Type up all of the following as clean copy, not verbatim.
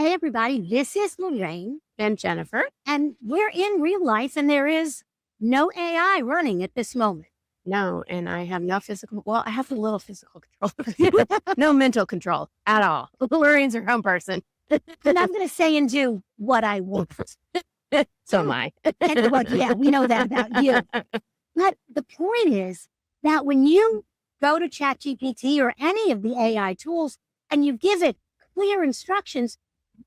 Hey, everybody, this is Lorraine, And Jennifer. and we're in real life, and there is no AI running at this moment. No, and I have no I have a little physical control. No mental control at all. Lorraine's her own person. And I'm going to say and do what I want. So am I. And, well, yeah, we know that about you. But the point is that when you go to ChatGPT or any of the AI tools and you give it clear instructions,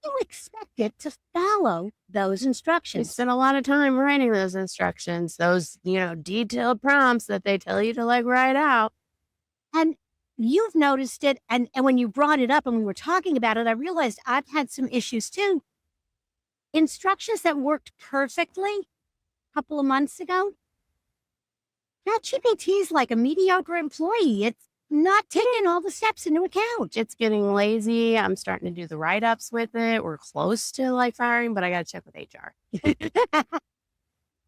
you expect it to follow those We instructions. spent a lot of time writing those instructions, those, detailed prompts that they tell you to write out. And you've noticed it. And when you brought it up and we were talking about it, I realized I've had some issues too. Instructions that worked perfectly a couple of months ago. ChatGPT is like a mediocre employee. It's not taking all the steps into account. It's getting lazy. I'm starting to do the write-ups with it. We're close to firing, but I got to check with HR.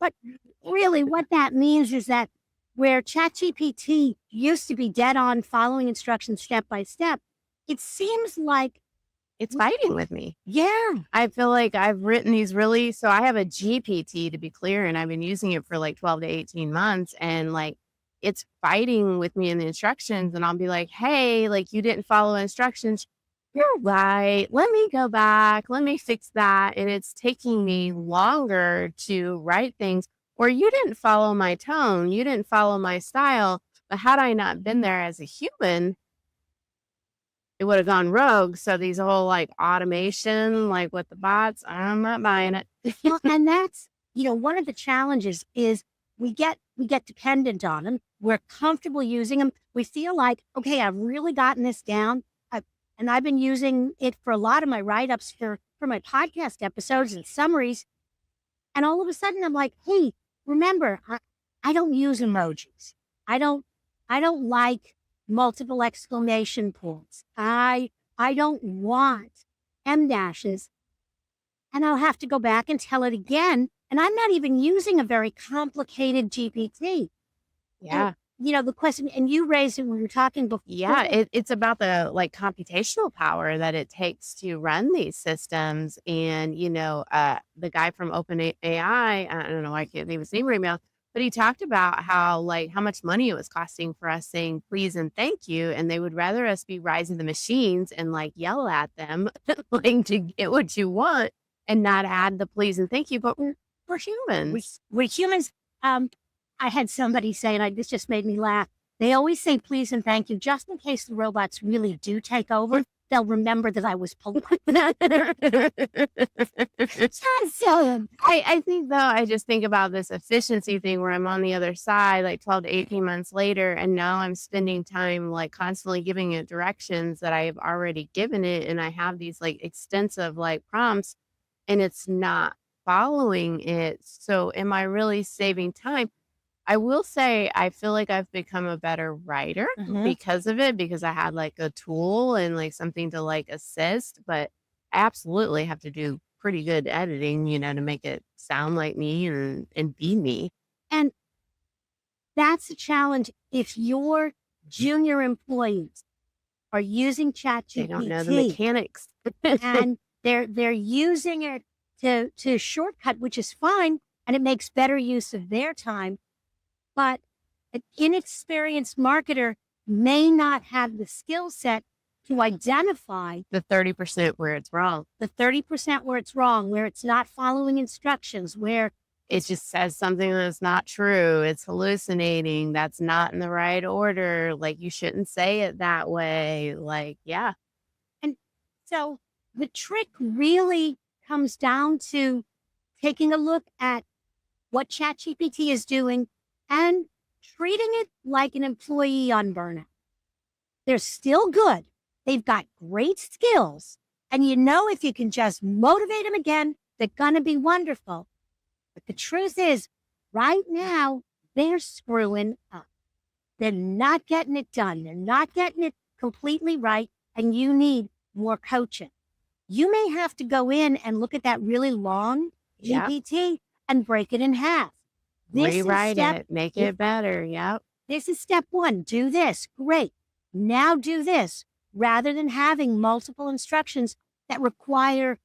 But really, what that means is that where ChatGPT used to be dead on following instructions step by step, it seems like, It's fighting with me. yeah, I feel like I've written these so I have a GPT, to be clear, and I've been using it for 12 to 18 months, and it's fighting with me in the instructions, and I'll be like, hey, you didn't follow instructions. You're right. Let me go back. Let me fix that. And it's taking me longer to write things, or you didn't follow my tone. You didn't follow my style. But had I not been there as a human, it would have gone rogue. So these whole automation, with the bots, I'm not buying it. well, and that's, one of the challenges is we get dependent on them. We're comfortable using them. We feel like, okay, I've really gotten this down. And I've been using it for a lot of my write-ups for my podcast episodes and summaries. And all of a sudden I'm like, hey, remember, I don't use emojis. I don't like multiple exclamation points. I don't want M dashes. And I'll have to go back and tell it again. And I'm not even using a very complicated GPT. Yeah. The question, and you raised it when we were talking before. Yeah, it's about the computational power that it takes to run these systems. And, the guy from OpenAI, I don't know, I can't think of his name right now, but he talked about how much money it was costing for us saying please and thank you. And they would rather us be rising the machines and yell at them, to get what you want and not add the please and thank you. But we're humans. We're humans. I had somebody say, and this just made me laugh. They always say please and thank you, just in case the robots really do take over. They'll remember that I was polite. So, I think though, I just think about this efficiency thing where I'm on the other side, 12 to 18 months later, and now I'm spending time constantly giving it directions that I have already given it, and I have these extensive prompts, and it's not following it. So am I really saving time? I will say I feel like I've become a better writer because of it, because I had a tool and something to assist, but I absolutely have to do pretty good editing, to make it sound like me and be me. and that's a challenge if your junior employees are using They don't know the ChatGPT mechanics. and they're using it to shortcut, which is fine, and it makes better use of their time. But an inexperienced marketer may not have the skill set to identify The 30% where it's wrong. the 30% where it's wrong, where it's not following instructions, where It just says something that's not true. It's hallucinating. That's not in the right order. You shouldn't say it that way. Yeah. and so the trick really comes down to taking a look at what ChatGPT is doing and treating it like an employee on burnout. They're still good. They've got great skills. And if you can just motivate them again, they're going to be wonderful. But the truth is, right now, they're screwing up. They're not getting it done. They're not getting it completely right. And you need more coaching. You may have to go in and look at that really long Yep. GPT and break it in half. This is Rewrite step- it. Make it better. Yep. This is step one. Do this. Great. Now do this. Rather than having multiple instructions that require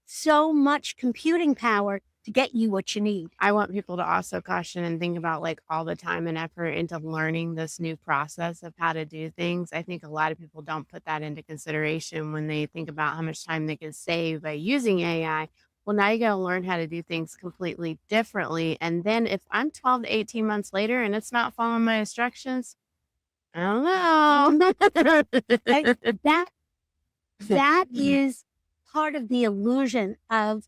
so much computing power to get you what you need. I want people to also caution and think about like all the time and effort into learning this new process of how to do things. I think a lot of people don't put that into consideration when they think about how much time they can save by using AI. Well, now you got to learn how to do things completely differently. And then if I'm 12 to 18 months later and it's not following my instructions, I don't know. I- that that is part of the illusion of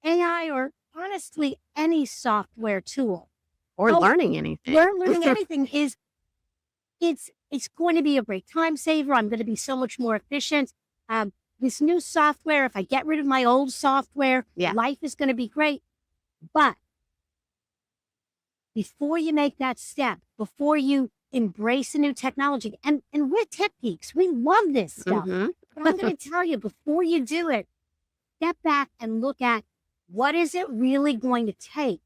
AI or honestly any software tool. Or Oh, learning anything. learning anything is it's going to be a great time saver. I'm going to be so much more efficient. This new software, if I get rid of my old software, Yeah. life is going to be great. But before you make that step, before you embrace a new technology, and we're tech geeks, we love this stuff. Mhm. But I'm going to tell you, before you do it, step back and look at what is it really going to take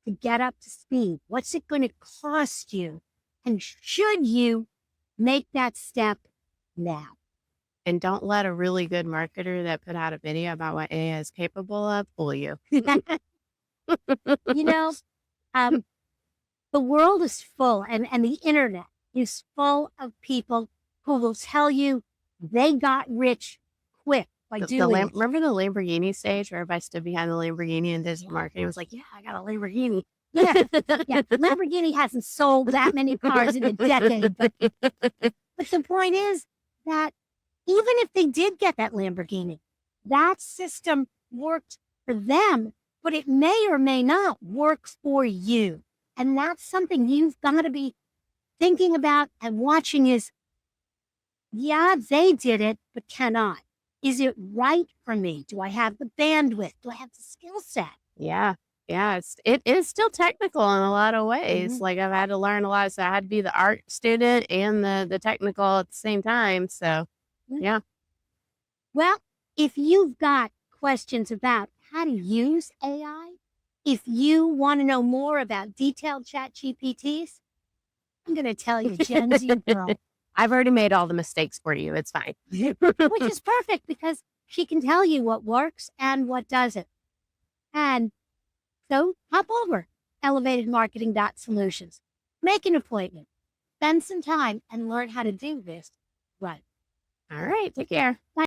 to get up to speed? What's it going to cost you? And should you make that step now? And don't let a really good marketer that put out a video about what AI is capable of fool you. You know, the world is full and the internet is full of people who will tell you they got rich quick by doing it. Remember the Lamborghini stage where everybody stood behind the Lamborghini and digital marketing was like, yeah, I got a Lamborghini. Yeah, yeah. Lamborghini hasn't sold that many cars in a decade. But the point is that even if they did get that Lamborghini, that system worked for them, but it may or may not work for you. And that's something you've got to be thinking about and watching is, yeah, they did it, but can I? Is it right for me? Do I have the bandwidth? Do I have the skill set? Yeah. Yeah. It is still technical in a lot of ways. Mhm. Like I've had to learn a lot. So I had to be the art student and the technical at the same time. So yeah. Well, if you've got questions about how to use AI, if you want to know more about detailed chat GPTs, I'm going to tell you, Jen's your girl, I've already made all the mistakes for you. It's fine. which is perfect because she can tell you what works and what doesn't. And so hop over elevatedmarketing.solutions, make an appointment, spend some time and learn how to do this right. All right. Take care. Bye.